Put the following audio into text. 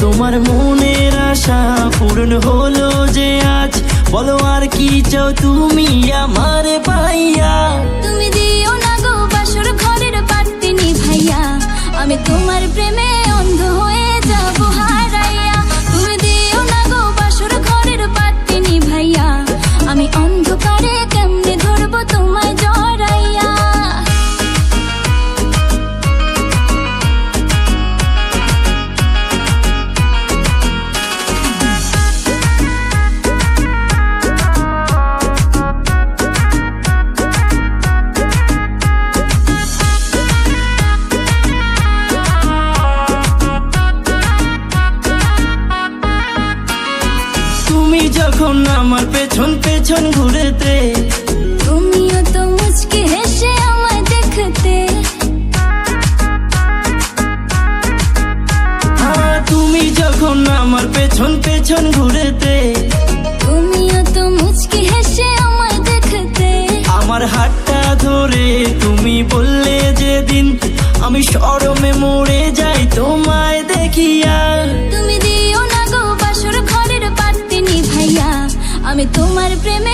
তোমার মনের আশা পূরণ হলো যে আজ, বলো আর কি চাও তুমি আমার পাইয়া। তুমি দিও না গো বাসর ঘরের বাতি নিভাইয়া, আমি তোমার প্রেমে অন্ধ হয়ে যাব হারাইয়া। তুমি দিও না গো বাসর ঘরের বাতি নিভাইয়া, আমি অন্ধকারে কেমনে ধরবো তোমায় জড়াইয়া। তুমি যখন আমার পেছন পেছন ঘুরেতে, তুমিও তো মুচকি হেসে আমায় দেখতে। তুমি যখন আমার পেছন পেছন ঘুরেতে, তুমিও তো মুচকি হেসে আমায় দেখতে। আমার হাতটা ধরে তুমি বললে যেদিন, আমি শরমে মরে যাই তোমায় দেখিয়া। তুমি দিও না গো বাসর ঘরের বাতি নিভাইয়া, আমি তোমার প্রেমে